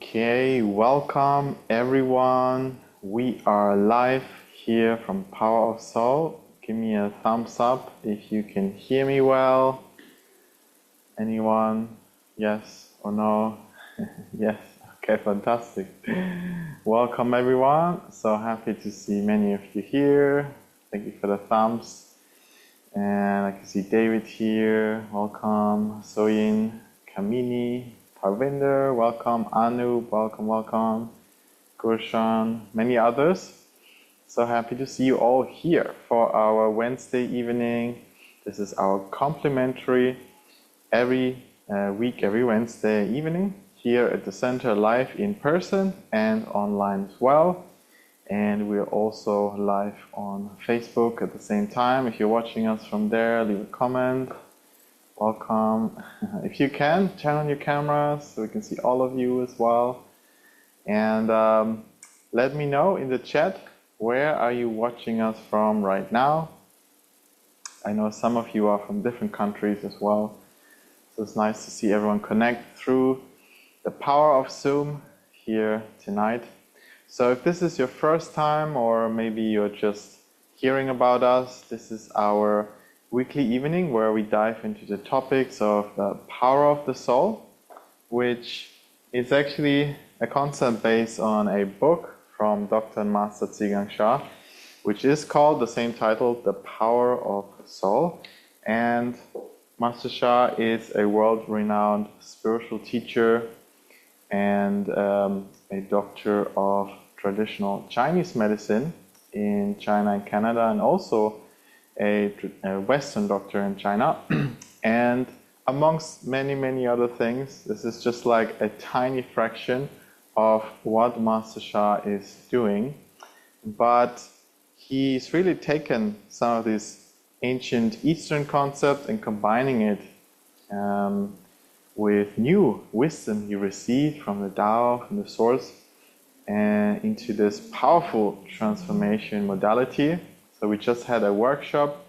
Okay, welcome everyone. We are live here from Power of Soul. Give me a thumbs up if you can hear me well. Anyone? Yes or no? Yes. Okay, fantastic. Welcome everyone. So happy to see many of you here. Thank you for the thumbs. And I can see David here. Welcome. Soyin, Kamini, Parvinder, welcome. Anu, welcome. Gurshan, many others. So happy to see you all here for our Wednesday evening. This is our complimentary every week, every Wednesday evening here at the center, live in person and online as well. And we're also live on Facebook at the same time. If you're watching us from there, leave a comment. Welcome. If you can, turn on your cameras so we can see all of you as well. And let me know in the chat, where are you watching us from right now? I know some of you are from different countries as well. So it's nice to see everyone connect through the power of Zoom here tonight. So if this is your first time, or maybe you're just hearing about us, this is our weekly evening where we dive into the topics of the power of the soul, which is actually a concept based on a book from Dr. and Master Zhigang Sha, which is called the same title, The Power of the Soul. And Master Sha is a world-renowned spiritual teacher and a doctor of traditional Chinese medicine in China and Canada, and also a Western doctor in China. And amongst many other things, this is just like a tiny fraction of what Master Sha is doing. But he's really taken some of these ancient Eastern concepts and combining it with new wisdom he received from the Tao, from the source, and into this powerful transformation modality. So we just had a workshop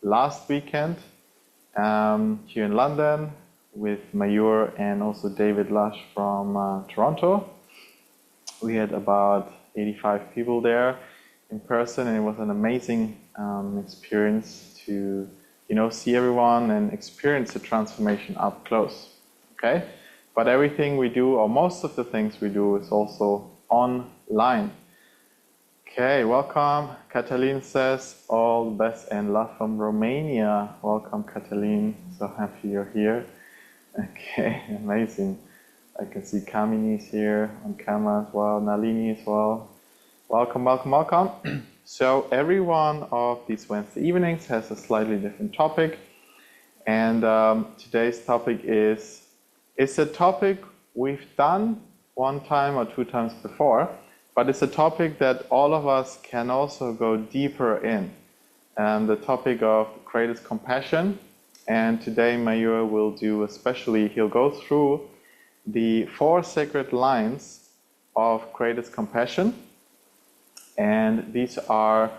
last weekend here in London with Mayur and also David Lush from Toronto. We had about 85 people there in person, and it was an amazing experience to, see everyone and experience the transformation up close. Okay, but everything we do, or most of the things we do, is also online. Okay, welcome. Catalin says, all the best and love from Romania. Welcome, Catalin. So happy you're here. Okay, amazing. I can see Kamini's here on camera as well, Nalini as well. Welcome. So every one of these Wednesday evenings has a slightly different topic. And today's topic is a topic we've done one time or two times before, but it's a topic that all of us can also go deeper in. The topic of greatest compassion. And today Mayur will do he'll go through the 4 sacred lines of greatest compassion. And these are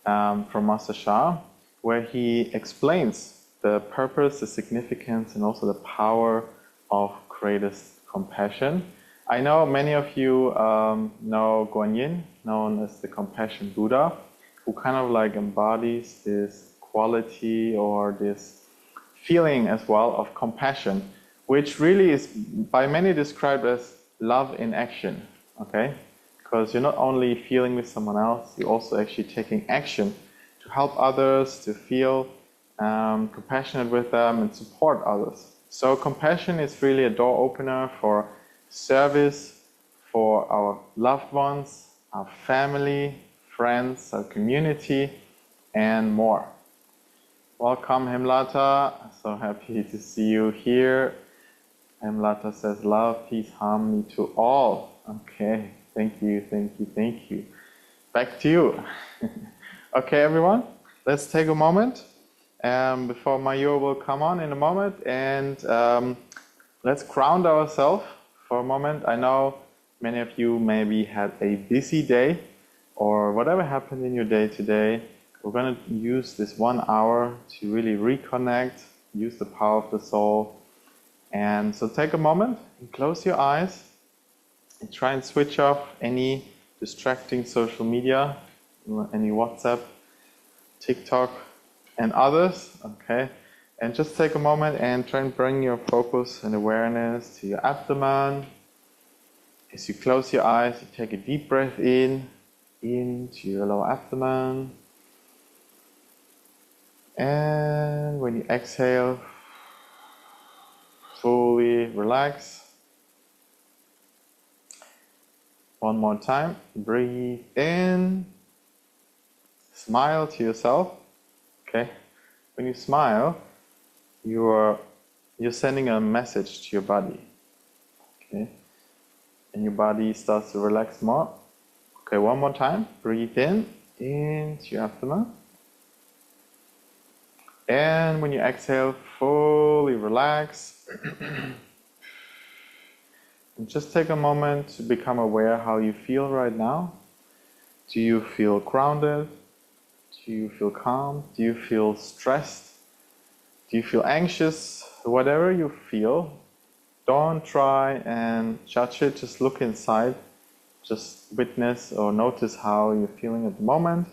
from Master Sha, where he explains the purpose, the significance, and also the power of greatest compassion. I know many of you know Guanyin, known as the Compassion Buddha, who kind of like embodies this quality or this feeling as well of compassion, which really is by many described as love in action, okay? Because you're not only feeling with someone else, you're also actually taking action to help others, to feel compassionate with them and support others. So compassion is really a door opener for service for our loved ones, our family, friends, our community, and more. Welcome, Hemlata. So happy to see you here. Hemlata says, love, peace, harmony to all. Okay, thank you. Back to you. Okay, everyone, let's take a moment before Mayur will come on in a moment, and let's ground ourselves for a moment. I know many of you maybe had a busy day, or whatever happened in your day today. We're going to use this 1 hour to really reconnect, use the power of the soul. And so take a moment and close your eyes And try and switch off any distracting social media, any WhatsApp, TikTok, and others. Okay, and just take a moment and try and bring your focus and awareness to your abdomen. As you close your eyes, you take a deep breath in, into your lower abdomen. And when you exhale, fully relax. One more time. Breathe in. Smile to yourself. Okay. When you smile, you're sending a message to your body. Okay. And your body starts to relax more. Okay, one more time. Breathe in into your abdomen. And when you exhale, fully relax. And just take a moment to become aware how you feel right now. Do you feel grounded? Do you feel calm? Do you feel stressed? Do you feel anxious? Whatever you feel, don't try and judge it. Just look inside. Just witness or notice how you're feeling at the moment.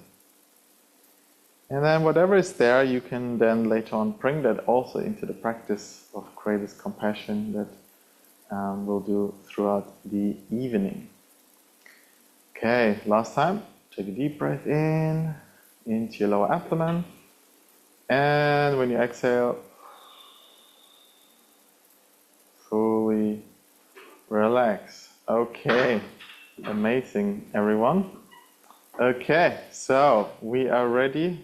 And then whatever is there, you can then later on bring that also into the practice of greatest compassion that we'll do throughout the evening. Okay, last time. Take a deep breath in, into your lower abdomen. And when you exhale, fully relax. Okay, amazing everyone. Okay, so we are ready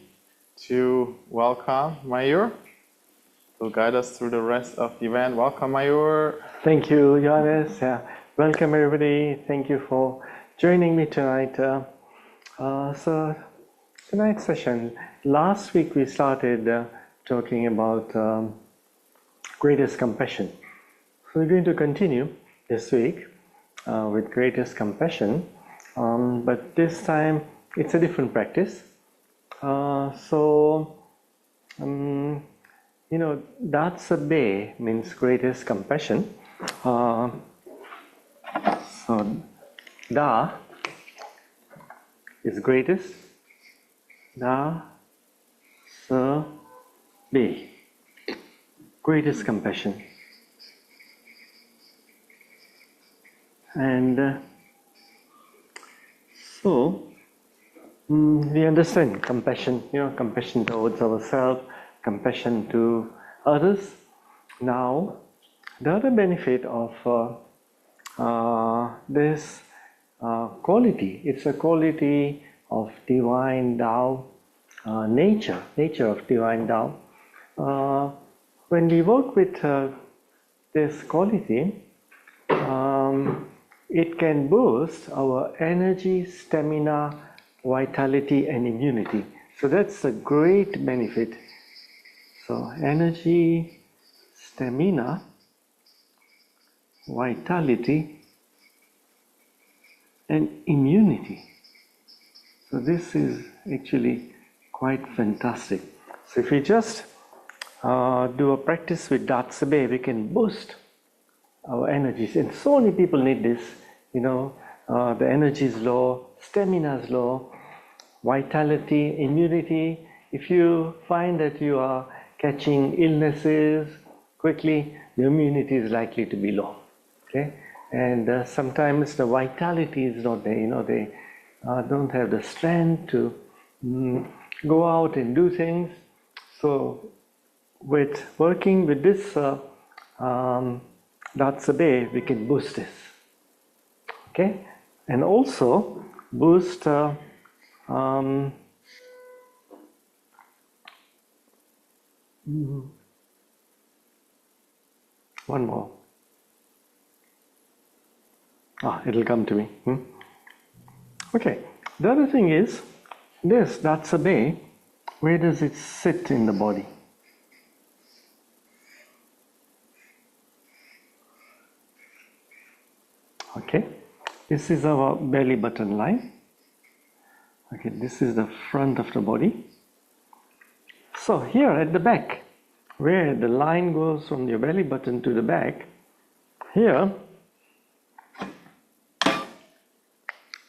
to welcome Mayur, who will guide us through the rest of the event. Welcome, Mayur. Thank you, Johannes. Welcome, everybody. Thank you for joining me tonight. So, tonight's session, last week we started talking about greatest compassion. So, we're going to continue this week with greatest compassion, but this time it's a different practice. That's a bay means greatest compassion. So Da is greatest. Da, Sa, Be. Greatest compassion. And we understand compassion, compassion towards ourselves, compassion to others. Now, the other benefit of this quality, it's a quality of divine Tao, nature of divine Tao. When we work with this quality, it can boost our energy, stamina, vitality and immunity. So that's a great benefit. So energy, stamina, vitality and immunity. So this is actually quite fantastic. So if we just do a practice with Datsabe, we can boost our energies. And so many people need this. The energy is low, stamina is low, vitality, immunity. If you find that you are catching illnesses quickly, the immunity is likely to be low. Okay, and sometimes the vitality is not there. They don't have the strength to go out and do things. So, with working with this Datsabe, we can boost this. Okay, and also boost one more. It'll come to me. Okay, the other thing is this Datsabe, where does it sit in the body? Okay, this is our belly button line. Okay, this is the front of the body. So here at the back, where the line goes from your belly button to the back, here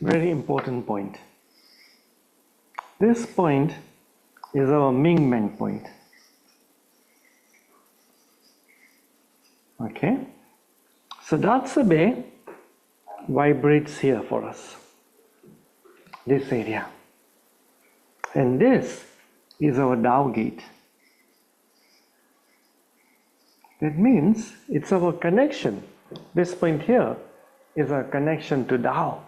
Very important point. This point is our Ming Men point. Okay? So Datsa Bay vibrates here for us, this area. And this is our Tao gate. That means it's our connection. This point here is our connection to Tao.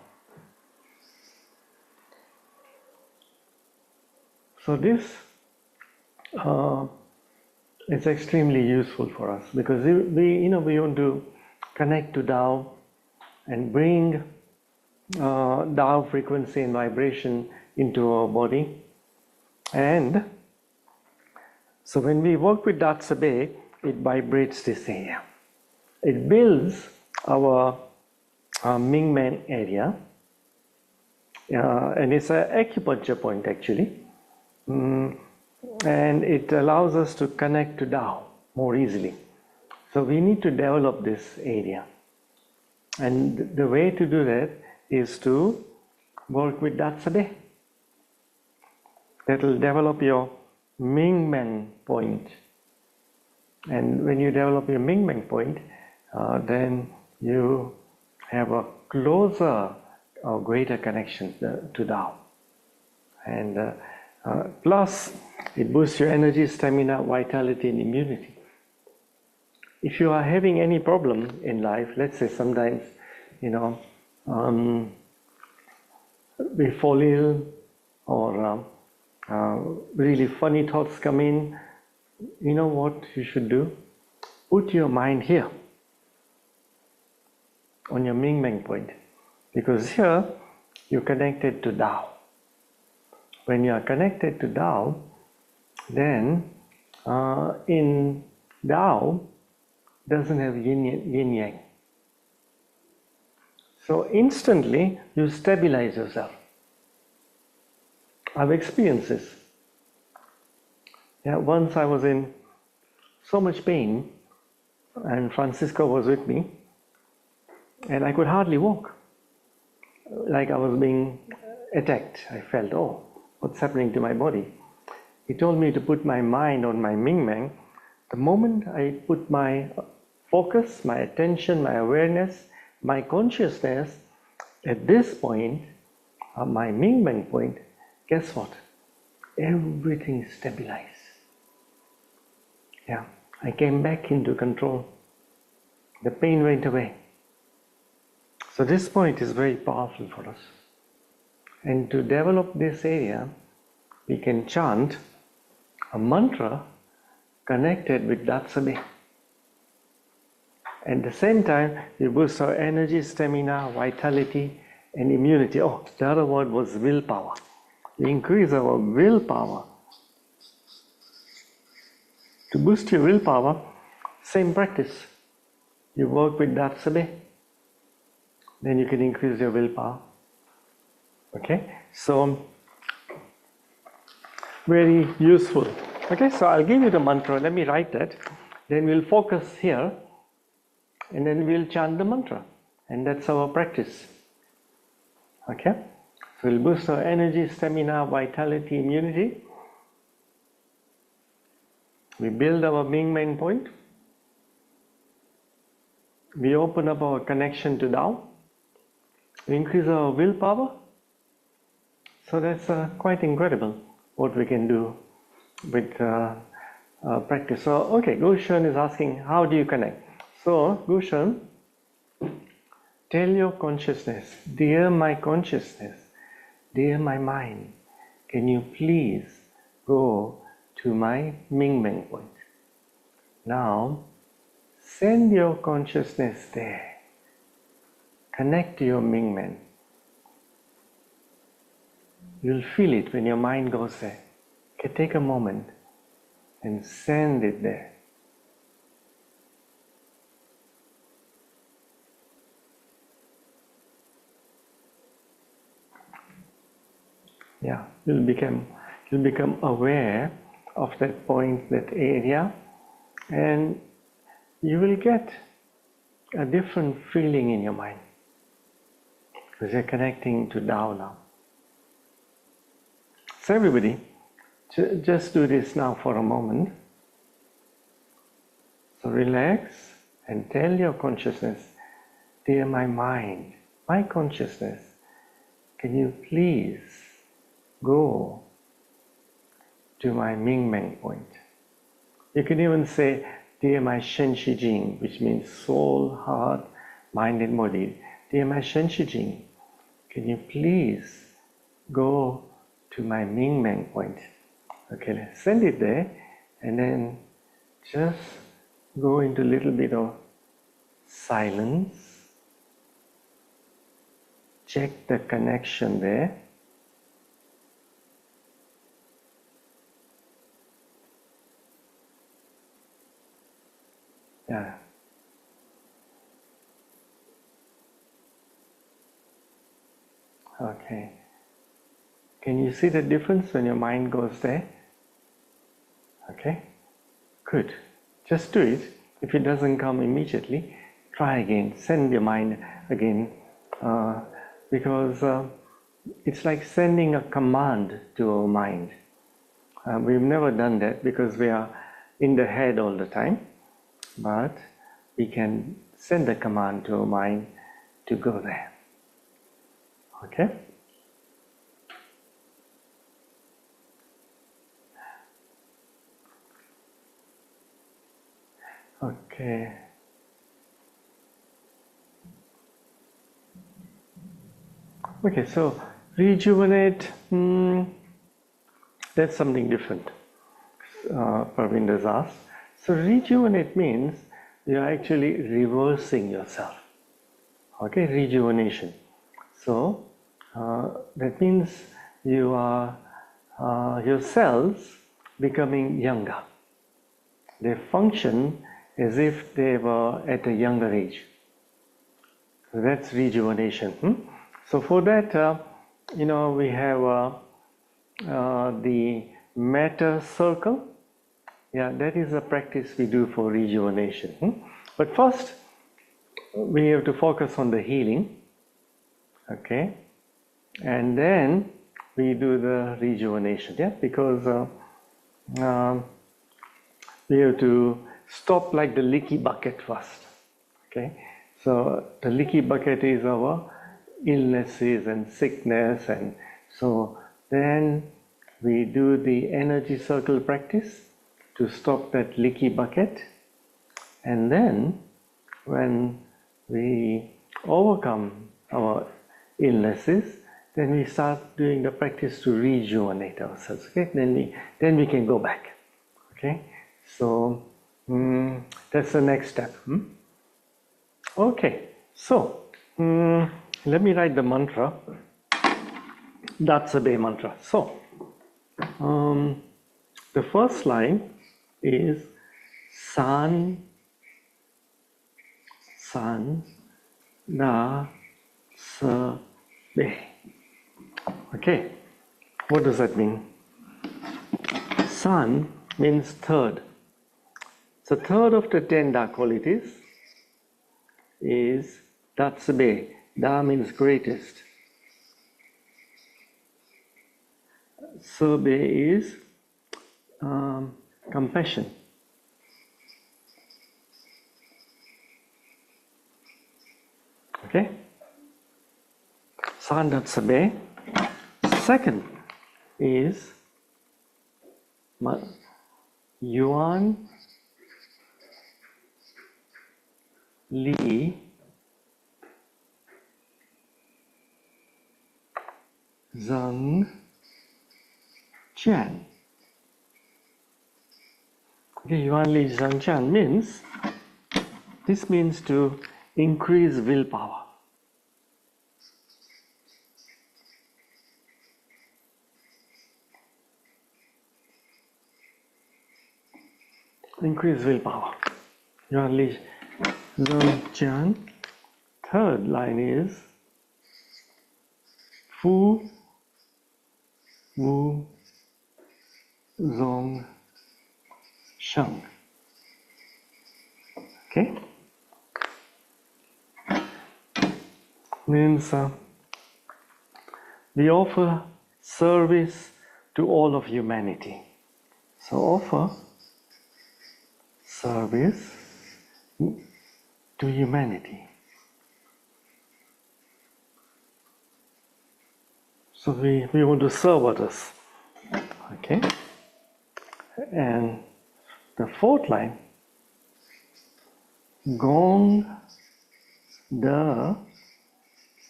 So this is extremely useful for us because we want to connect to Tao and bring Tao frequency and vibration into our body. And so when we work with Datsa Bay, it vibrates this area. It builds our Ming Men area, and it's an acupuncture point actually. And it allows us to connect to Tao more easily. So we need to develop this area. And the way to do that is to work with Datsa Bay. That will develop your Ming Men point. And when you develop your Ming Men point, then you have a closer or greater connection to Tao. And plus, it boosts your energy, stamina, vitality, and immunity. If you are having any problem in life, let's say sometimes, we fall ill or really funny thoughts come in, you know what you should do? Put your mind here on your Ming Men point, because here you're connected to Tao. When you are connected to Tao, then in Tao doesn't have yin yang. So instantly you stabilize yourself. I've experienced this. Yeah, once I was in so much pain, and Francisco was with me, and I could hardly walk. Like I was being attacked. I felt, oh, what's happening to my body? He told me to put my mind on my Ming Men. The moment I put my focus, my attention, my awareness, my consciousness at this point, my Ming Men point, guess what? Everything stabilized. Yeah, I came back into control. The pain went away. So this point is very powerful for us. And to develop this area, we can chant a mantra connected with Datsa Bay. At the same time, we boost our energy, stamina, vitality, and immunity. Oh, the other word was willpower. We increase our willpower. To boost your willpower, same practice. You work with Datsa Bay, then you can increase your willpower. Okay, so very useful. Okay, so I'll give you the mantra. Let me write that. Then we'll focus here, and then we'll chant the mantra, and that's our practice. Okay, so we'll boost our energy, stamina, vitality, immunity. We build our Ming Men point. We open up our connection to Tao. We increase our willpower. So that's quite incredible what we can do with practice. So, okay, Gushan is asking, how do you connect? So, Gushan, tell your consciousness, dear my consciousness, dear my mind, can you please go to my Ming Men point? Now, send your consciousness there. Connect to your Ming Men. You'll feel it when your mind goes there. Okay, take a moment and send it there. Yeah, you'll become aware of that point, that area, and you will get a different feeling in your mind. because you're connecting to Tao now. So everybody, just do this now for a moment. So relax and tell your consciousness, dear my mind, my consciousness, can you please go to my Ming Meng point? You can even say, dear my Shen Shi Jing, which means soul, heart, mind and body. Dear my Shen Shi Jing, can you please go to my Ming Meng point? Okay, let's send it there and then just go into a little bit of silence. Check the connection there. Yeah. Okay. Can you see the difference when your mind goes there? Okay. Good. Just do it. If it doesn't come immediately, try again. Send your mind again. Because it's like sending a command to our mind. We've never done that because we are in the head all the time. But we can send a command to our mind to go there. Okay? Okay. Okay, so rejuvenate, that's something different. Parvinder's asked. So rejuvenate means you are actually reversing yourself. Okay, rejuvenation. So that means you are your cells becoming younger. They function as if they were at a younger age. So that's rejuvenation. So for that, we have the metta circle. Yeah, that is a practice we do for rejuvenation. But first, we have to focus on the healing. Okay, and then we do the rejuvenation. Yeah, because we have to stop like the leaky bucket first. Okay, so the leaky bucket is our illnesses and sickness, and so then we do the energy circle practice to stop that leaky bucket, and then when we overcome our illnesses, then we start doing the practice to rejuvenate ourselves. Okay, then we can go back. Okay, so that's the next step. Okay, so let me write the mantra. That's a Bay mantra. So the first line is San Da Se Be. Okay, what does that mean? San means third. So third of the 10 Da qualities is Datsabe. Da means greatest. Sebe is compassion. Okay? San Datsabe. Second is Yuan Li Zheng Jian. Okay, Yuan Li Zheng Jian means, this means to increase willpower. Increase willpower. Yuan Li Zheng Jian. Third line is Fu Wu Zong Sheng. Okay? Means we offer service to all of humanity. So offer service to humanity. So we want to serve others. Okay? And the fourth line, Gong De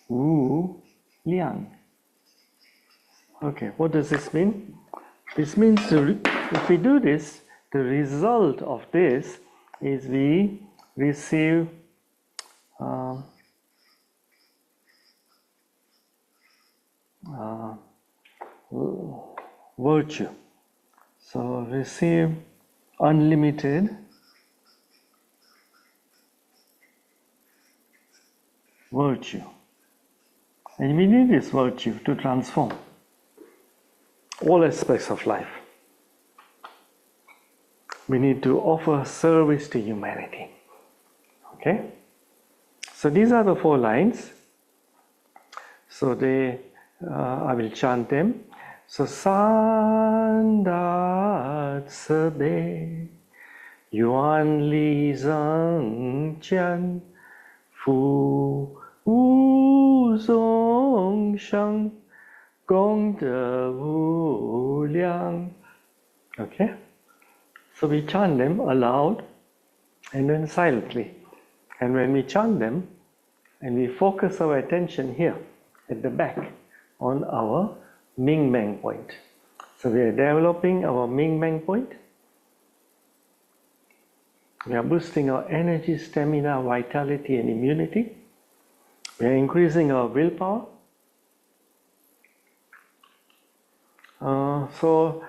Wu Liang. Okay, what does this mean? This means if we do this, the result of this is we receive virtue. So receive unlimited virtue. And we need this virtue to transform all aspects of life. We need to offer service to humanity. Okay? So these are the 4 lines. So I will chant them. So Sandat Sebe Yuan Li Zheng Jian Fu Wu Zong Sheng Gong De Wu Liang. Okay? So we chant them aloud and then silently. And when we chant them, and we focus our attention here at the back on our Ming Meng point. So we are developing our Ming Meng point. We are boosting our energy, stamina, vitality, and immunity. We are increasing our willpower. So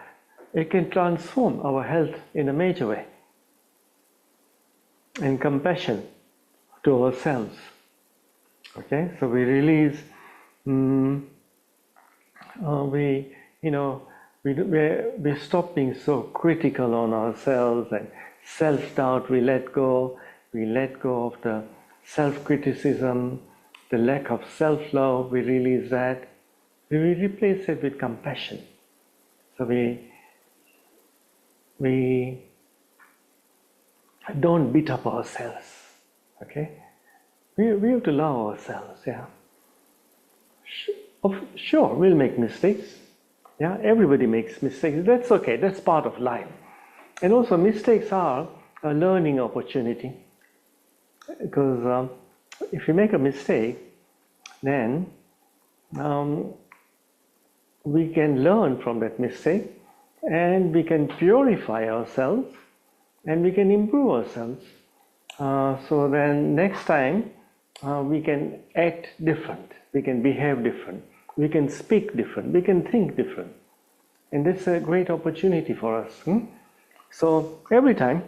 it can transform our health in a major way. And compassion to ourselves. Okay, so we release. We stop being so critical on ourselves and self-doubt. We let go. We let go of the self-criticism, the lack of self-love. We release that. We replace it with compassion. So we don't beat up ourselves. Okay, we have to love ourselves. Yeah. Sure, we'll make mistakes. Yeah, everybody makes mistakes. That's okay. That's part of life. And also, mistakes are a learning opportunity. Because if you make a mistake, then we can learn from that mistake, and we can purify ourselves, and we can improve ourselves. So then, next time, we can act different. We can behave different. We can speak different. We can think different. And that's a great opportunity for us. So every time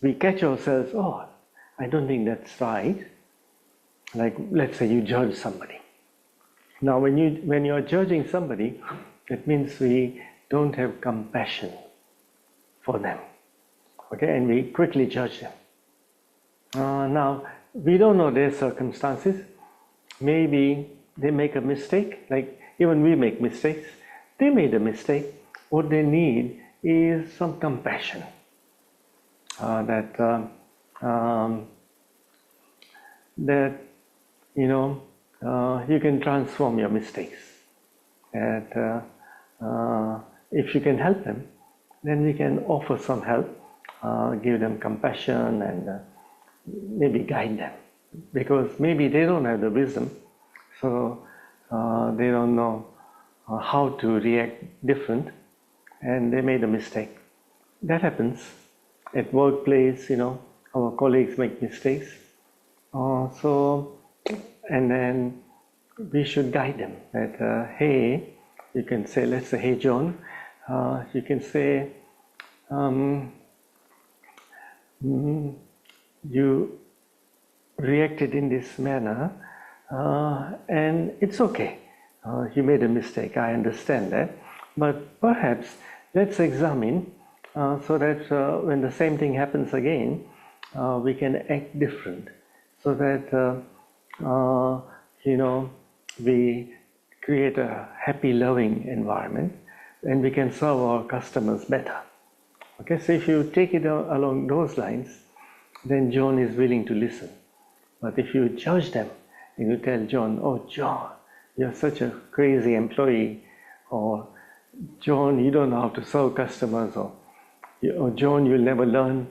we catch ourselves, oh, I don't think that's right. Like, let's say you judge somebody. Now, when you're judging somebody, it means we don't have compassion for them. Okay, and we quickly judge them. Now, we don't know their circumstances. Maybe they make a mistake, like even we make mistakes. They made a mistake. What they need is some compassion. That you can transform your mistakes. That if you can help them, then we can offer some help, give them compassion, and maybe guide them. Because maybe they don't have the wisdom, so they don't know how to react different, and they made a mistake. That happens at workplace. Our colleagues make mistakes. And then we should guide them. That hey, you can say, let's say, hey John, you can say, you reacted in this manner, and it's okay. You made a mistake, I understand that. But perhaps let's examine so that when the same thing happens again, we can act different. So that, we create a happy, loving environment, and we can serve our customers better. Okay, so if you take it along those lines, then John is willing to listen. But if you judge them and you tell John, "Oh, John, you're such a crazy employee," or "John, you don't know how to serve customers," or "John, you'll never learn,"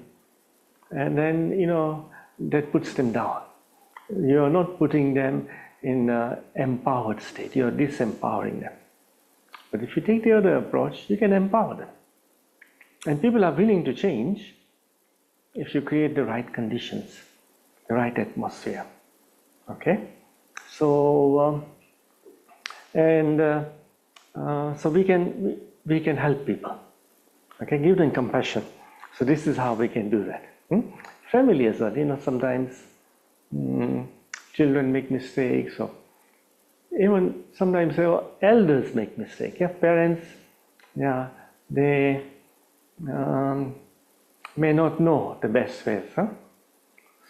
and then, that puts them down. You're not putting them in an empowered state, you're disempowering them. But if you take the other approach, you can empower them. And people are willing to change if you create the right conditions, the right atmosphere. Okay? So, so we can help people. Okay? Give them compassion. So this is how we can do that. Family as well. Sometimes children make mistakes, or even sometimes elders make mistakes. Yeah, parents, they may not know the best ways.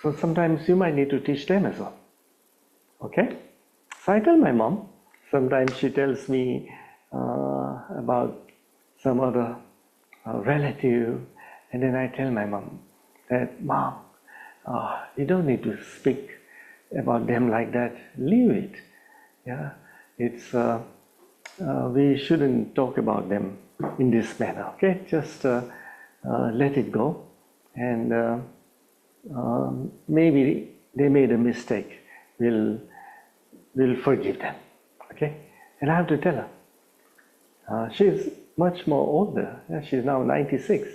So sometimes you might need to teach them as well. Okay? So I tell my mom, sometimes she tells me about some other relative, and then I tell my mom that, "Mom, you don't need to speak about them like that. Leave it. Yeah, it's we shouldn't talk about them in this manner. Okay, just let it go, and maybe they made a mistake. We'll forgive them." Okay, and I have to tell her. She's much more older. Yeah, she's now 96,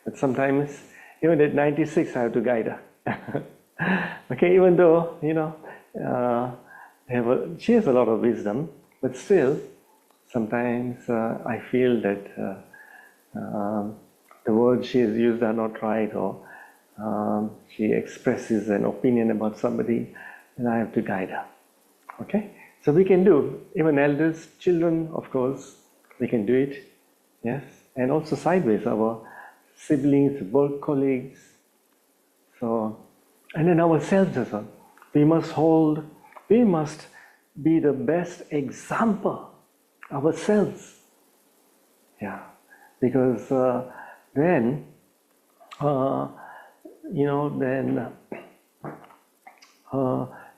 but sometimes even at 96, I have to guide her. Okay, even though she has a lot of wisdom, but still, sometimes I feel that the words she has used are not right, or she expresses an opinion about somebody, and I have to guide her. Okay, so we can do, even elders, children, of course, we can do it. Yes, and also sideways, our siblings, work colleagues. So, and then ourselves as well. We must be the best example ourselves. Yeah, because then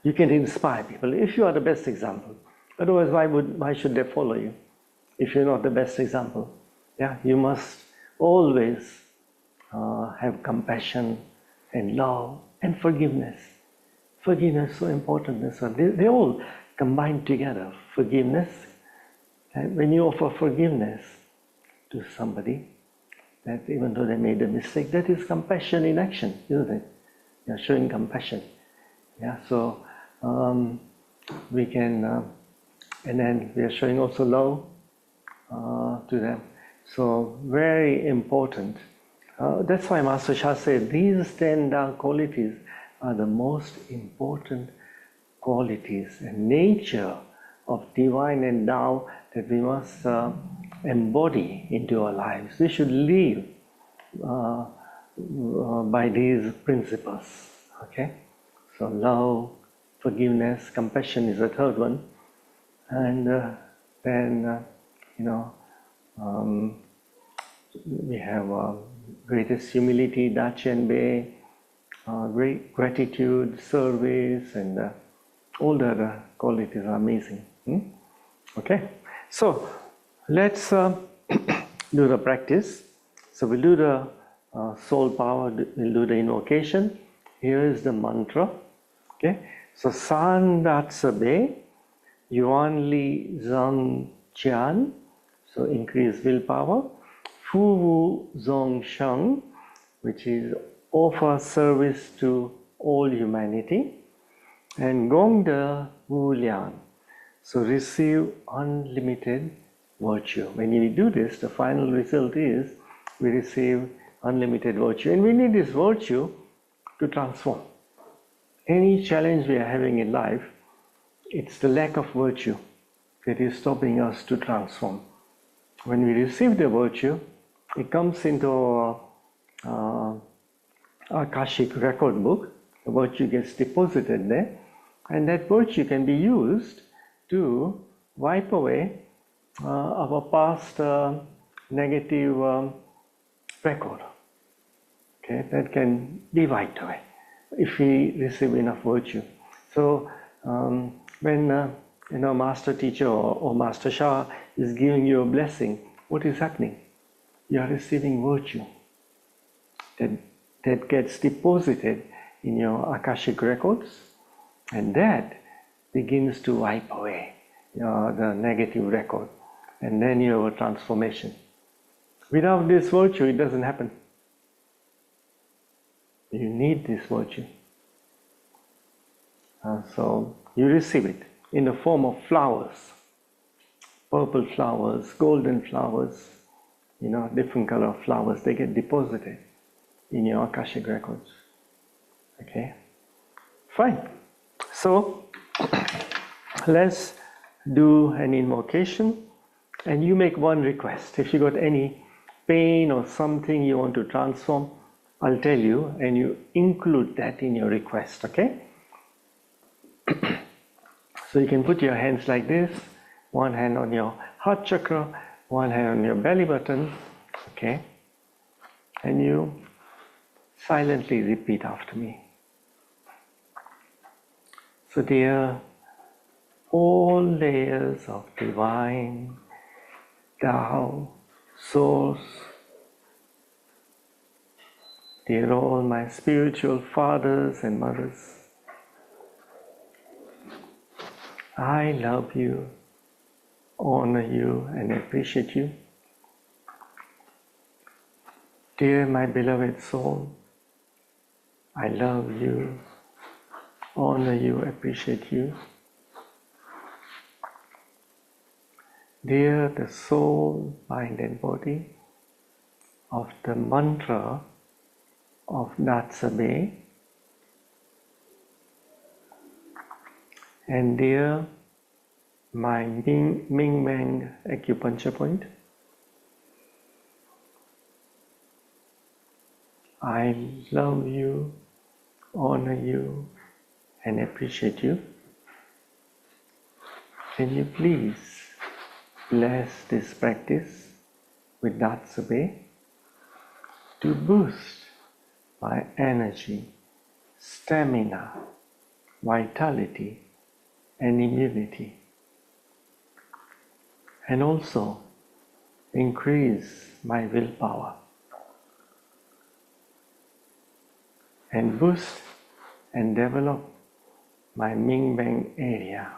you can inspire people if you are the best example. Otherwise, why should they follow you if you're not the best example? Yeah, you must always have compassion and love and forgiveness. Forgiveness is so important as well. They all combine together. Forgiveness, and when you offer forgiveness to somebody, that even though they made a mistake, that is compassion in action, isn't it? You're showing compassion. Yeah, so we can, and then we are showing also love to them. So very important. That's why Master Shah said these 10 dark qualities are the most important qualities and nature of divine and Tao that we must embody into our lives. We should live by these principles. Okay, so love, forgiveness, compassion is the third one, and then we have greatest humility, Dachenbe, great gratitude, service, and all the other qualities are amazing. Okay, so let's do the practice. So we'll do the soul power, we'll do the invocation. Here is the mantra. Okay, so San Datsabe, Yuan Li Zhang Jian, so increase willpower. Fu Wu Zong Sheng, which is offer service to all humanity. And Gong De Wu Liang, so receive unlimited virtue. When we do this, the final result is we receive unlimited virtue. And we need this virtue to transform. Any challenge we are having in life, it's the lack of virtue that is stopping us to transform. When we receive the virtue, it comes into our Akashic record book. The virtue gets deposited there, and that virtue can be used to wipe away our past negative record. Okay, that can be wiped away if we receive enough virtue. So when master teacher or master Shah is giving you a blessing, what is happening? You are receiving virtue that gets deposited in your Akashic records, and that begins to wipe away the negative record, and then you have a transformation. Without this virtue, it doesn't happen. You need this virtue. So you receive it in the form of flowers, purple flowers, golden flowers, different color of flowers. They get deposited in your Akashic records. Okay, fine. So let's do an invocation, and you make one request. If you got any pain or something you want to transform, I'll tell you, and you include that in your request. Okay. So you can put your hands like this, one hand on your heart chakra, one hand on your belly button, okay? And you silently repeat after me. So dear, all layers of divine Tao, source, dear all my spiritual fathers and mothers, I love you, honor you, and appreciate you. Dear my beloved soul, I love you, honor you, appreciate you. Dear the soul, mind and body of the mantra of Natsabe, and dear my Ming Meng acupuncture point, I love you, honor you, and appreciate you. Can you please bless this practice with Natsabe to boost my energy, stamina, vitality, and immunity, and also increase my willpower, and boost and develop my Ming Bang area.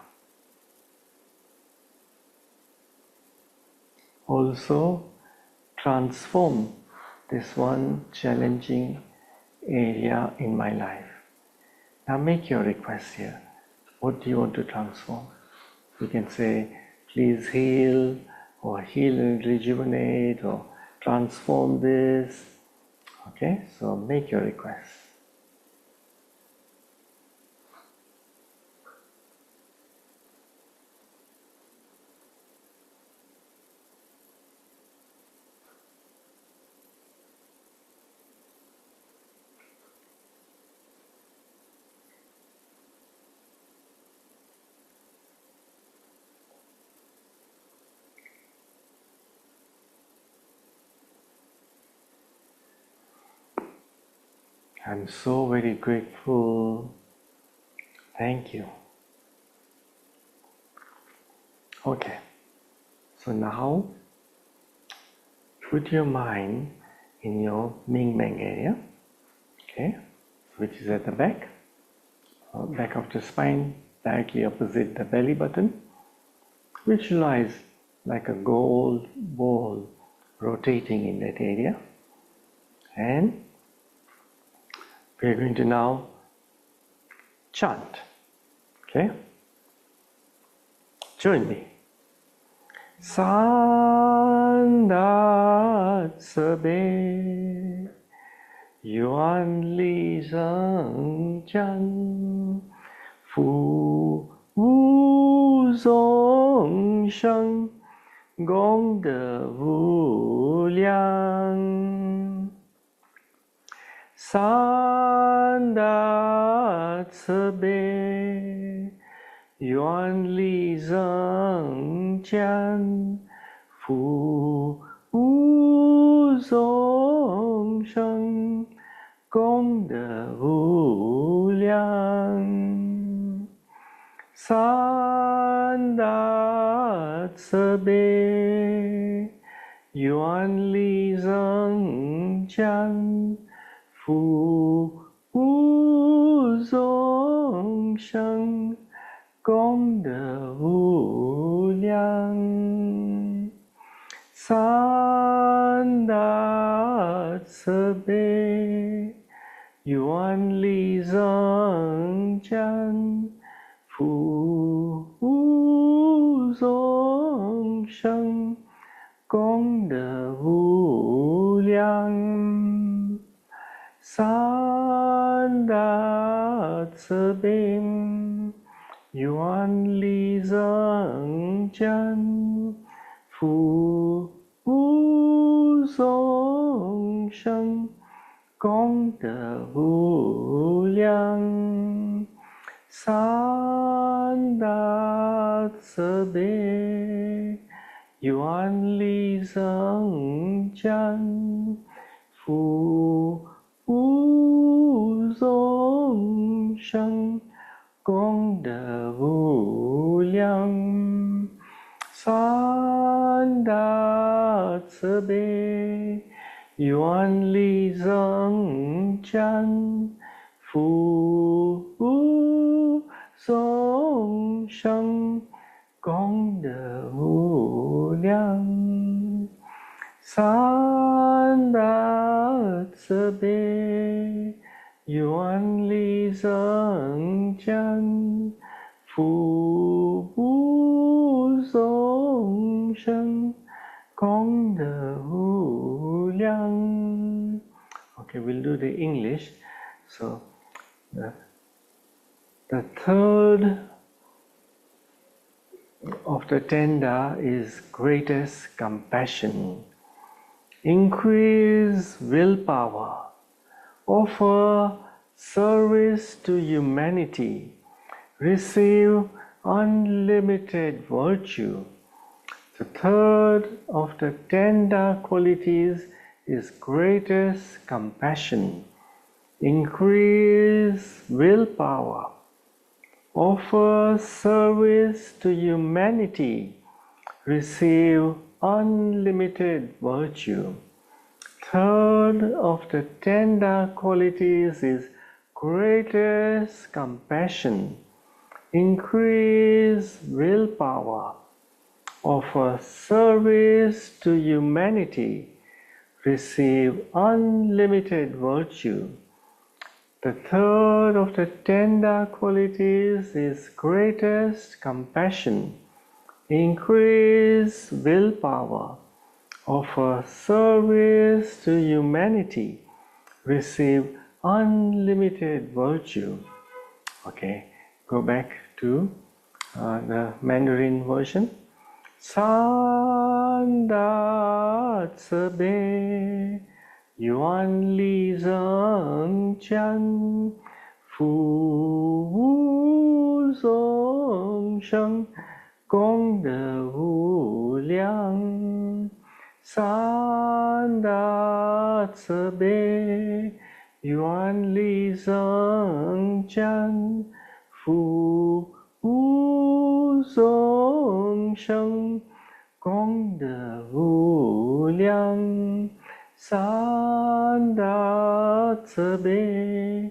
Also transform this one challenging area in my life. Now make your request here. What do you want to transform? You can say, please heal, or heal and rejuvenate, or transform this. Okay, so make your request. I'm so very grateful. Thank you. Okay, so now put your mind in your Ming Meng area, okay, which is at the back of the spine, directly opposite the belly button, which lies like a gold ball rotating in that area. And we're going to now chant, okay? Join me. Sandat Sabe Yuan Li Zheng Jian Fu Wu Zong Sheng Gong De Wu Liang Sandat Sabe 愿力增减，福无众生，功德无量。三大慈悲，愿力增减，福无众生，功德无量。三大慈悲，愿力增减，福无众生，功德无量。三大慈悲，愿力增减，福无众生，功德无量。三大慈悲，愿力增减，福无众生，功德无量。三大慈悲，愿力增减，福无众生，功德无量。三大慈悲，愿力增减，福无众生，功德无量。Okay, we'll do the English. So, the third of the tender is greatest compassion. Increase willpower. Offer service to humanity. Receive unlimited virtue. The third of the tender qualities is greatest compassion. Increase willpower. Offer service to humanity. Receive unlimited virtue. Third of the tender qualities is greatest compassion. Increase willpower. Offer service to humanity. Receive unlimited virtue. The third of the tender qualities is greatest compassion. Increase willpower. Offer service to humanity. Receive unlimited virtue. Okay, go back to the Mandarin version. 三大慈悲，愿力增减，福无众生，功德无量。三大慈悲，愿力增减，福无众生，功德无量。三大慈悲，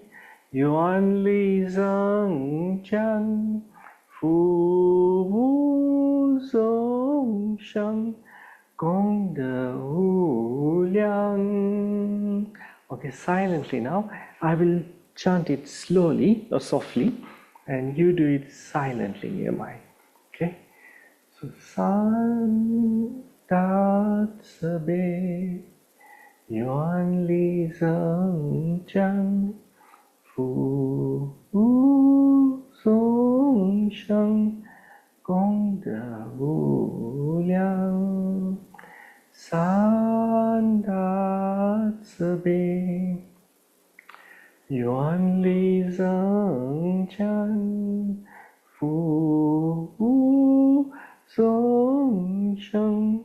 愿力增减，福无众生，功德无量。Okay, silently now. I will chant it slowly or softly, and you do it silently in your mind. Okay? So, 三大慈悲，愿力增减，福无众生，功德无量。三大慈悲，愿力增减，福众生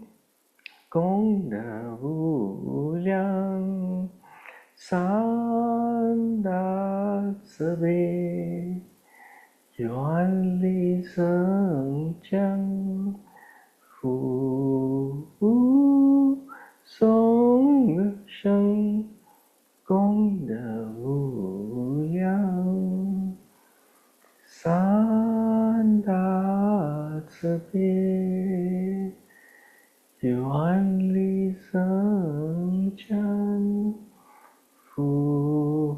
功德无量，三大慈悲，愿力增强，福众生功德无量，三大慈悲，愿力增强，福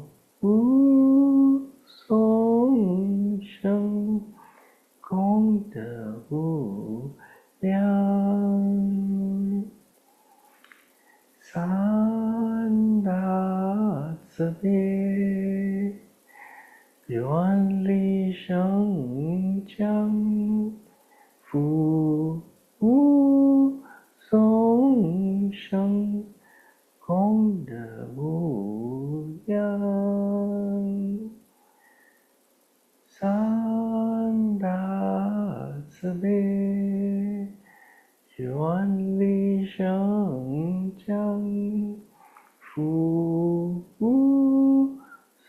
众生功德无量，三大慈悲，愿力增强，福众生功德无量，三大慈悲，愿力增强，福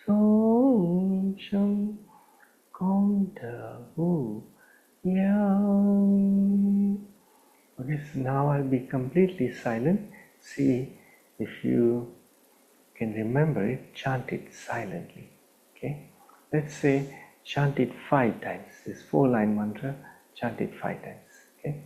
众生功德无量。Okay, so now I'll be completely silent. See if you can remember it, chant it silently. Okay, let's say chant it 5 times. This 4-line mantra, chant it 5 times. Okay.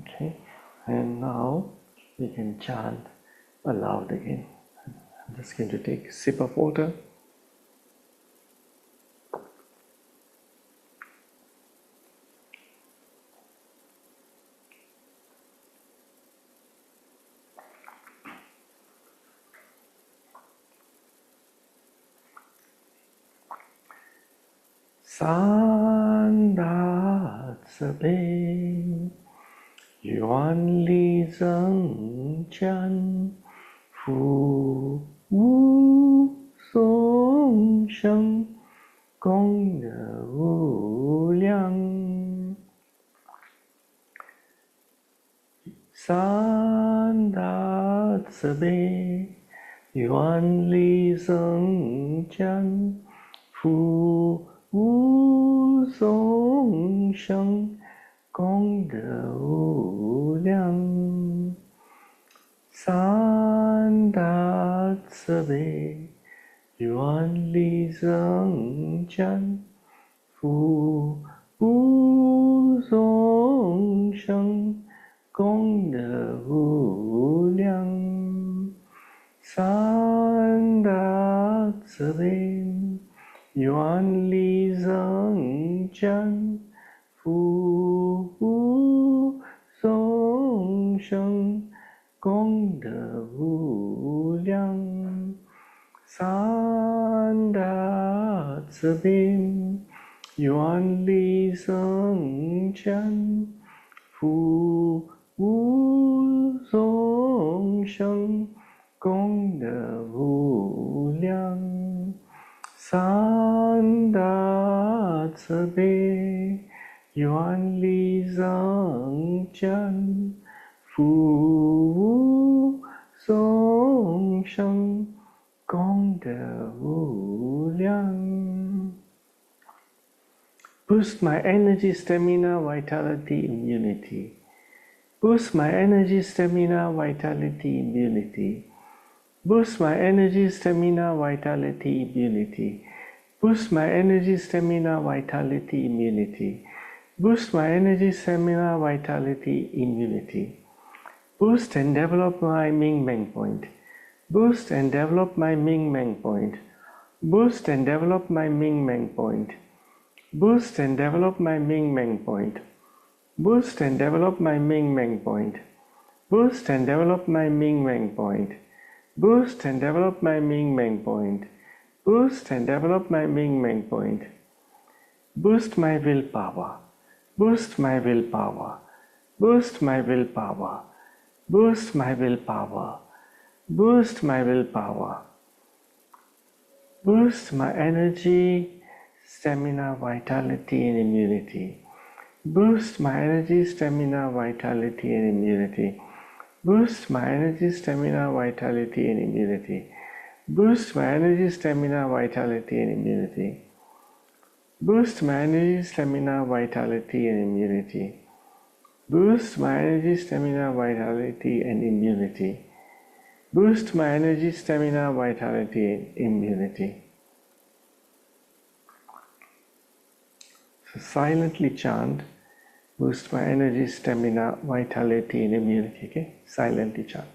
Okay, and now we can chant aloud again. I'm just going to take a sip of water. Sanda Tsabe, Yuan Li Zeng Chan, Fu Wu Song Sheng, Gong De Wu Liang, Sanda Tsabe, Yuan Li Zeng Chan, Fu无众生功德无量，三大慈悲，愿力增强，福无众生功德无量，三大慈悲。愿力增强，福众生功德无量，三大慈悲，愿力增强， Fu Wu Song Sheng Gong De Wu Liang San Da Ce Bei Yuan Li Zhang Jian Fu Wu Song Sheng Gong De Wu Liang. Boost my energy, stamina, vitality, immunity. Boost my energy, stamina, vitality, immunity. Boost my energy, stamina, vitality, immunity. Boost my energy, stamina, vitality, immunity. Boost my energy, stamina, vitality, immunity. Boost and develop my Ming Meng point. Boost and develop my Ming Meng point. Boost and develop my Ming Meng point. Boost and develop my Ming Meng point. Boost and develop my Ming Meng point. Boost and develop my Ming Meng point. Boost and develop my Ming Meng point. Boost and develop my Ming Meng point. Boost my willpower. Boost my willpower. Boost my willpower. Boost my willpower. Boost my willpower. Boost my energy, stamina, vitality, and immunity. Boost my energy, stamina, vitality, and immunity. Boost my energy, stamina, vitality, and immunity. Boost my energy, stamina, vitality, and immunity. Boost my energy, stamina, vitality, and immunity. Boost my energy, stamina, vitality, and immunity. Boost my energy, stamina, vitality, and immunity. So silently chant, boost my energy, stamina, vitality, and immunity. Okay? Silently chant.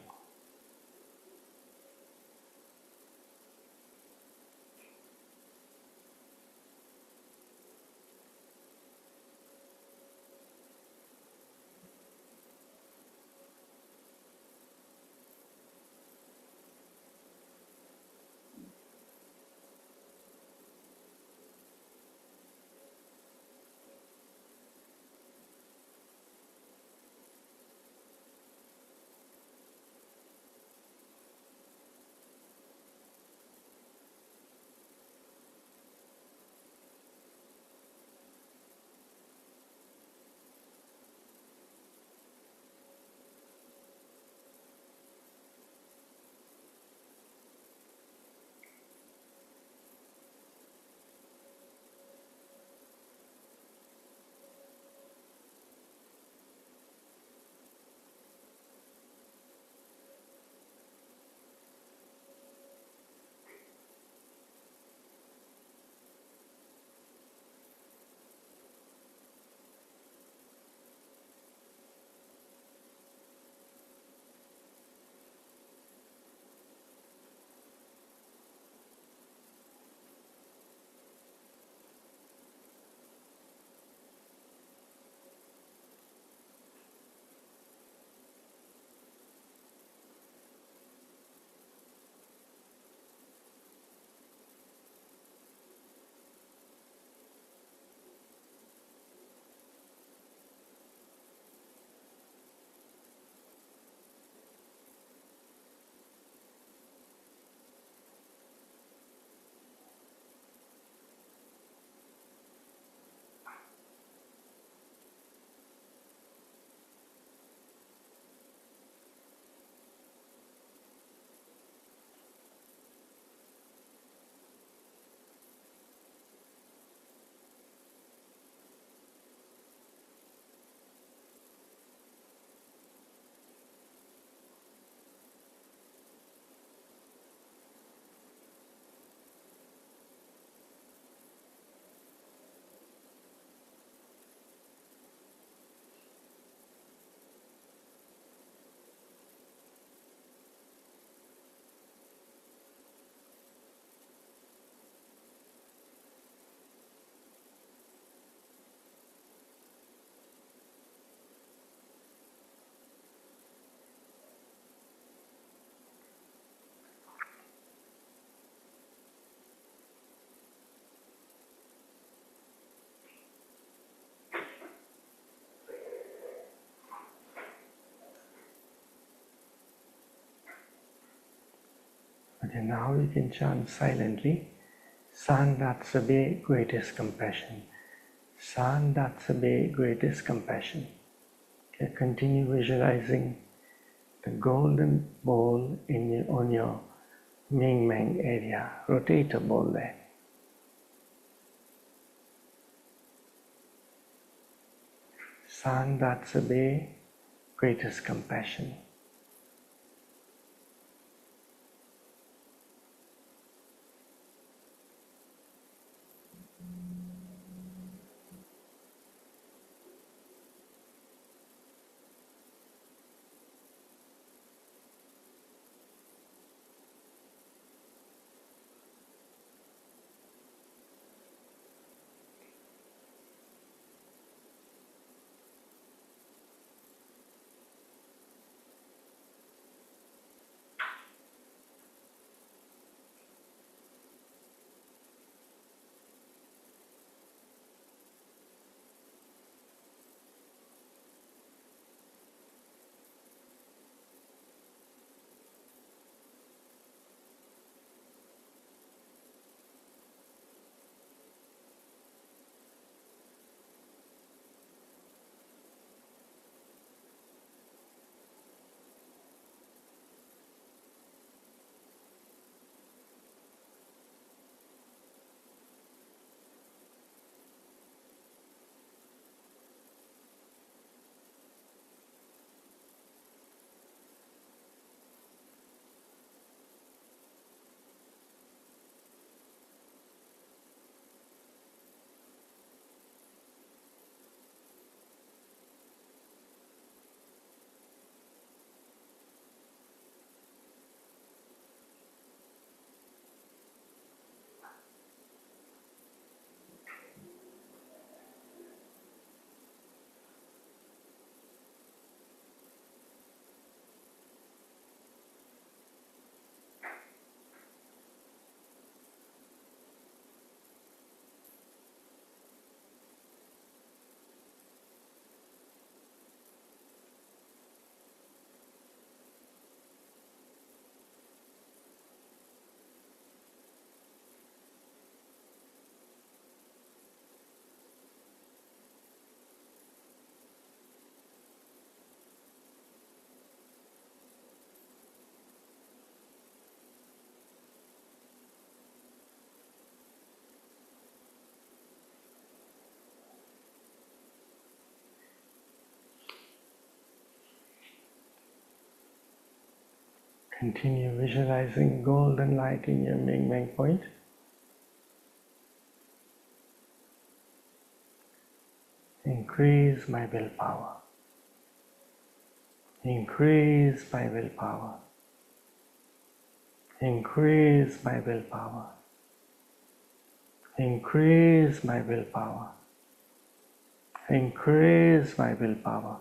And now we can chant silently, Sandatsabe, greatest compassion. Sandatsabe, greatest compassion. Okay, continue visualizing the golden ball on your Ming Meng area. Rotate a ball there. Sandatsabe, greatest compassion. Continue visualizing golden light in your Ming Meng point. Increase my willpower. Increase my willpower. Increase my willpower. Increase my willpower. Increase my willpower.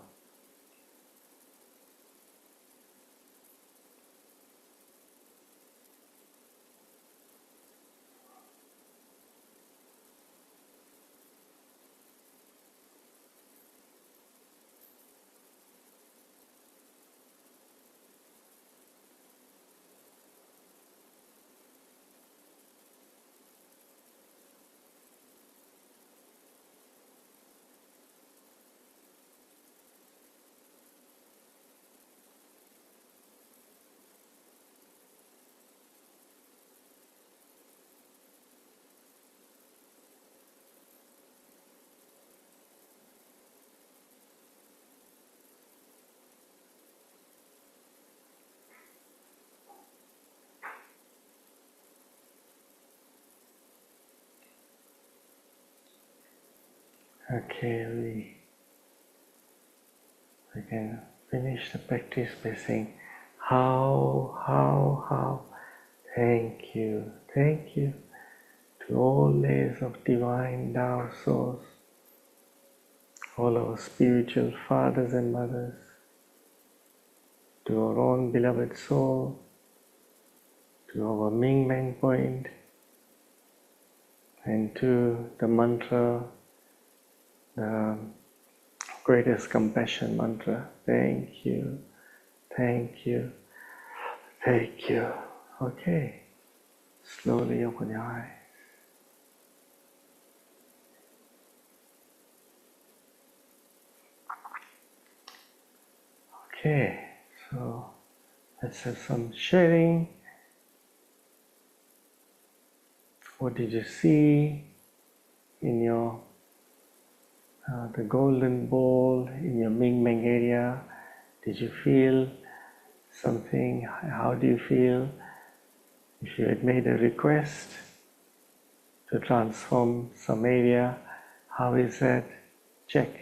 Okay, we can finish the practice by saying, how, thank you to all layers of divine Tao source, all our spiritual fathers and mothers, to our own beloved soul, to our Ming Meng point, and to the mantra, the greatest compassion mantra. Thank you, thank you, thank you. Okay. Slowly open your eyes. Okay, so let's have some sharing. What did you see in your the golden ball in your Ming Meng area? Did you feel something? How do you feel? If you had made a request to transform some area, how is that? Check.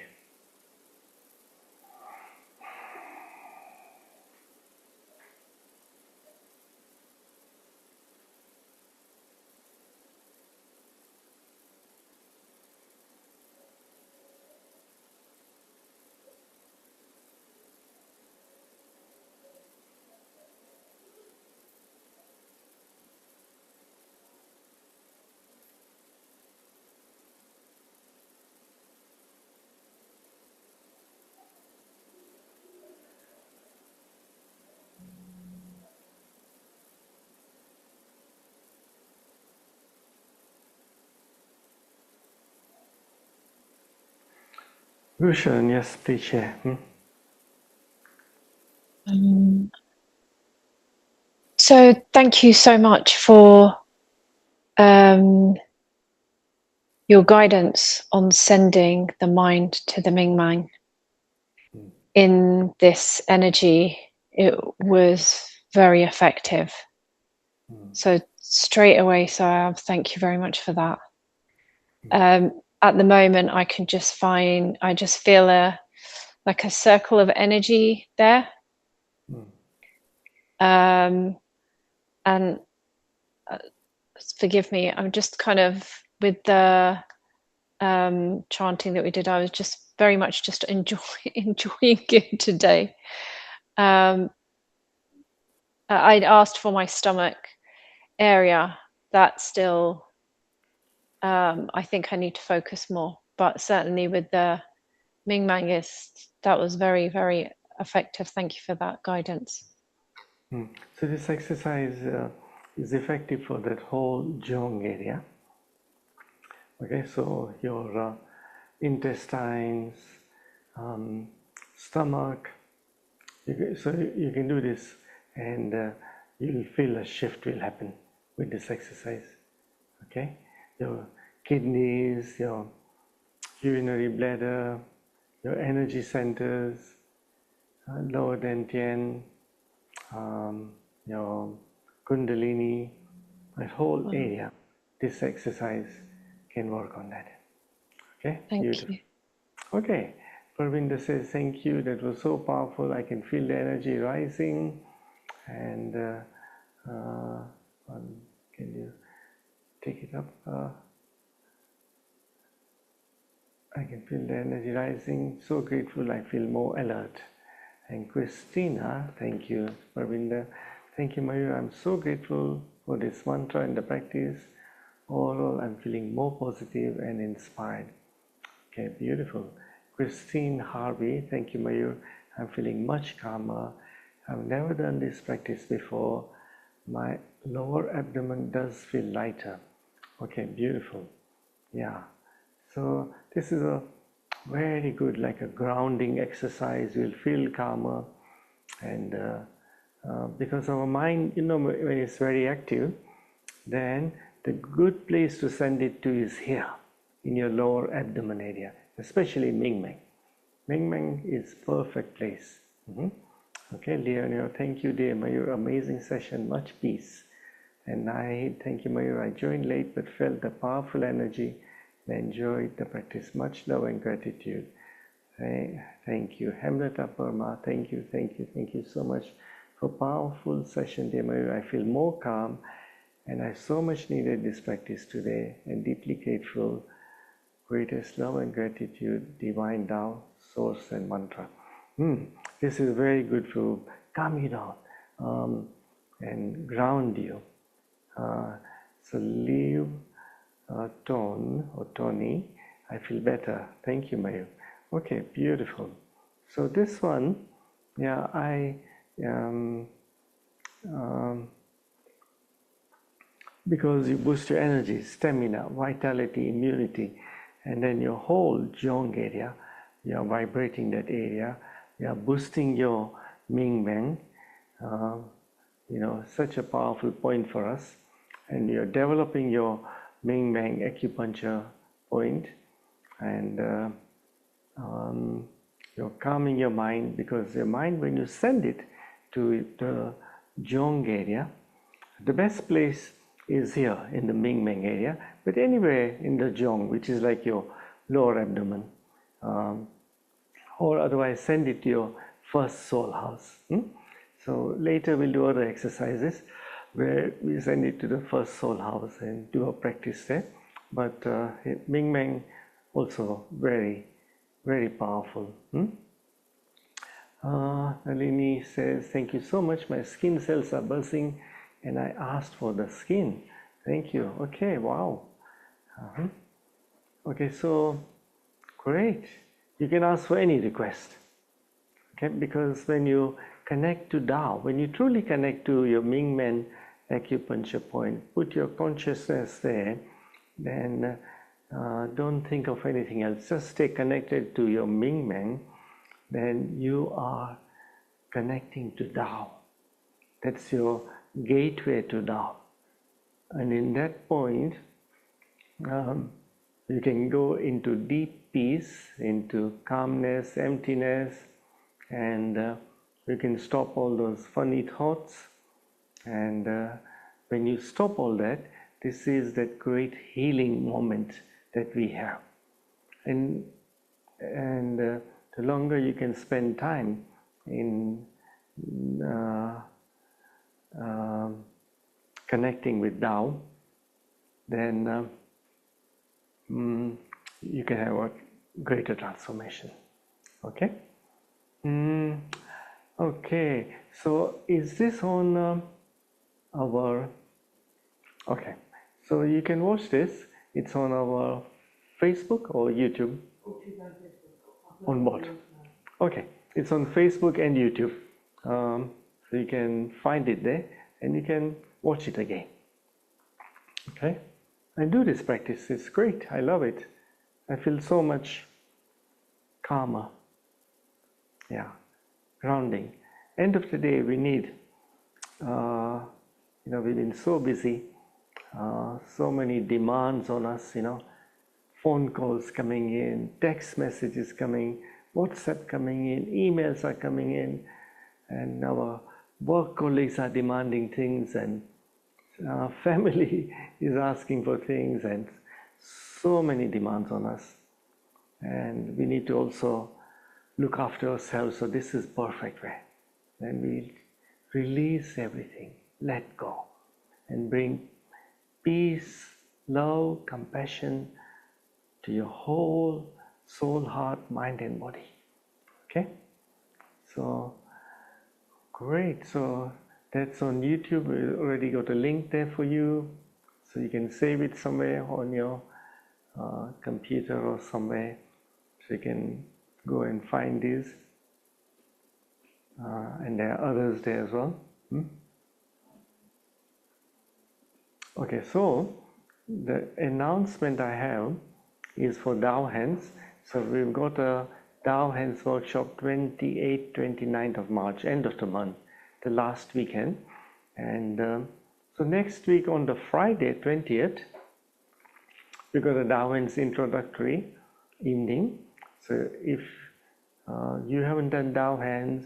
Bhushan, yes, please share. Um, so thank you so much for your guidance on sending the mind to the Ming Mang in this energy. It was very effective. So straight away, so thank you very much for that. At the moment, I just feel like a circle of energy there. And forgive me, I'm just kind of with the chanting that we did, I was just very much just enjoying it today. I'd asked for my stomach area. That still, I think I need to focus more. But certainly with the Ming Mang, that was very, very effective. Thank you for that guidance. So this exercise is effective for that whole Jong area. Okay, so your intestines, stomach. So you can do this, and you'll feel a shift will happen with this exercise. Okay, your kidneys, your urinary bladder, your energy centers, lower dantian, your kundalini, that whole area. This exercise can work on that. Okay, Thank beautiful. you. Okay, Parvinda says, thank you, that was so powerful. I can feel the energy rising. And can you take it up? I can feel the energy rising. So grateful, I feel more alert. And Christina, thank you, Parvinda. Thank you, Mayur. I'm so grateful for this mantra and the practice. Overall, I'm feeling more positive and inspired. Okay, beautiful. Christine Harvey, thank you, Mayur. I'm feeling much calmer. I've never done this practice before. My lower abdomen does feel lighter. Okay, beautiful. Yeah. So this is a very good, like a grounding exercise. You'll feel calmer, and because our mind, when it's very active, then the good place to send it to is here in your lower abdomen area, especially Ming Meng. Ming Meng is perfect place. Okay, Leonio, thank you, dear Mayur. Amazing session, much peace. And I thank you, Mayur. I joined late but felt the powerful energy and enjoyed the practice. Much love and gratitude. Thank you. Hamleta Parma, thank you so much for powerful session, dear Mayur. I feel more calm and I so much needed this practice today and deeply grateful. Greatest love and gratitude, divine Tao, source and mantra. This is very good to calm you down and ground you. So leave tone or Tony, I feel better. Thank you, Mayur. Okay, beautiful. So this one, yeah, because you boost your energy, stamina, vitality, immunity, and then your whole jong area, you are vibrating that area, you are boosting your Ming Meng, such a powerful point for us, and you're developing your Ming Meng acupuncture point, and you're calming your mind, because your mind, when you send it to the jong area, the best place is here in the Ming Meng area, but anywhere in the jong, which is like your lower abdomen, or otherwise send it to your first soul house. So later we'll do other exercises where we send it to the first soul house and do a practice there. But Ming Meng also very, very powerful. Nalini says, thank you so much. My skin cells are buzzing and I asked for the skin. Thank you. Okay, wow. Okay, so great. You can ask for any request. Okay, because when you connect to Tao, when you truly connect to your Ming Men acupuncture point, put your consciousness there, then don't think of anything else. Just stay connected to your Ming Men, then you are connecting to Tao. That's your gateway to Tao. And in that point, you can go into deep peace, into calmness, emptiness, and you can stop all those funny thoughts. And when you stop all that, this is that great healing moment that we have. And the longer you can spend time in connecting with Tao, then you can have a greater transformation. Okay? Okay, so is this on our... Okay, so you can watch this. It's on our Facebook or YouTube? On both. Okay, it's on Facebook and YouTube. So you can find it there and you can watch it again. Okay? And do this practice. It's great. I love it. I feel so much calmer. Yeah, grounding. End of the day, we need, we've been so busy, so many demands on us, phone calls coming in, text messages coming, WhatsApp coming in, emails are coming in, and our work colleagues are demanding things, and our family is asking for things, and so many demands on us. And we need to also look after ourselves, so this is perfect way. Then we release everything, let go, and bring peace, love, compassion to your whole soul, heart, mind and body. Okay? So, great. So that's on YouTube. We already got a link there for you. So you can save it somewhere on your computer or somewhere. So you can go and find these. And there are others there as well. Okay, so the announcement I have is for Tao Hands. So we've got a Tao Hands workshop 28th, 29th of March, end of the month, the last weekend. And so next week on the Friday, 20th, we've got a Tao Hands introductory evening. So if you haven't done Tao Hands,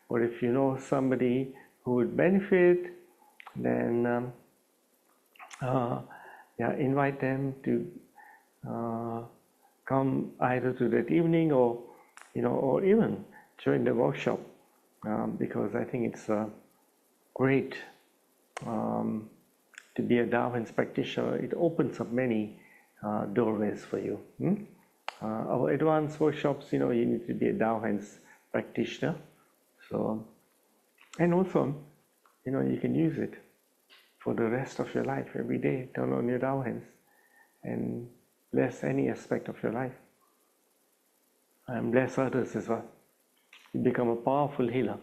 or if you know somebody who would benefit, then invite them to come either to that evening or even join the workshop, because I think it's great to be a Tao Hands practitioner. It opens up many doorways for you. Our advanced workshops, you need to be a Tao Hands practitioner. So, and also, you can use it for the rest of your life. Every day, turn on your Tao Hands and bless any aspect of your life. And bless others as well. You become a powerful healer.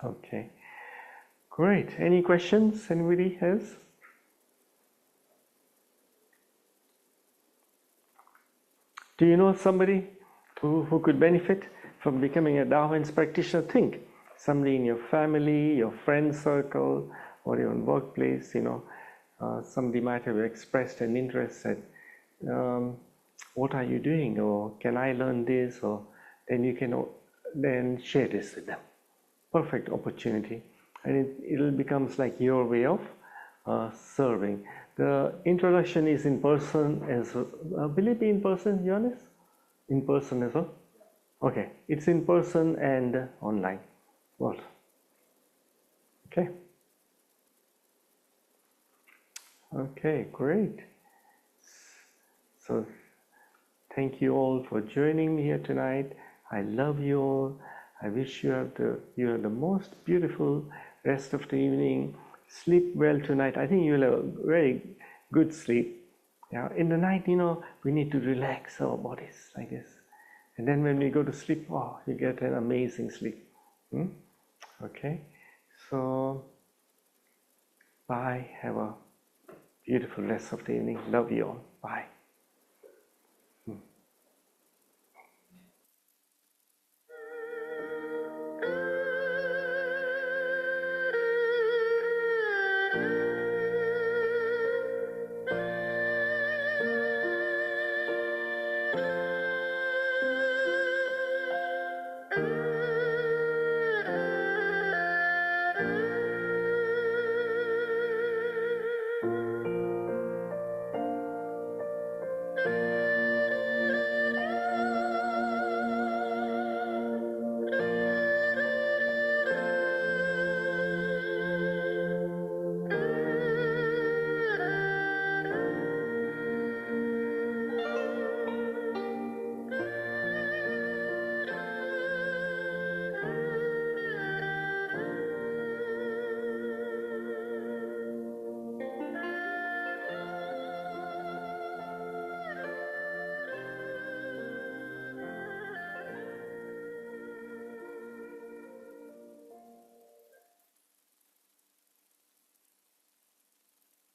Okay. Great. Any questions anybody has? Do you know somebody who could benefit from becoming a Dharma practitioner? Think somebody in your family, your friend circle, or your workplace. Somebody might have expressed an interest, said, what are you doing, or can I learn this, or then you can then share this with them. Perfect opportunity, and it becomes like your way of serving. The introduction is in person as well. Will it be in person, Johannes? In person as well? Okay, it's in person and online. Well, okay. Okay, great. So thank you all for joining me here tonight. I love you all. I wish you have the most beautiful rest of the evening. Sleep well tonight. I think you'll have a very good sleep. Yeah, in the night, we need to relax our bodies like this. And then when we go to sleep, oh, you get an amazing sleep. Okay, so bye. Have a beautiful rest of the evening. Love you all. Bye.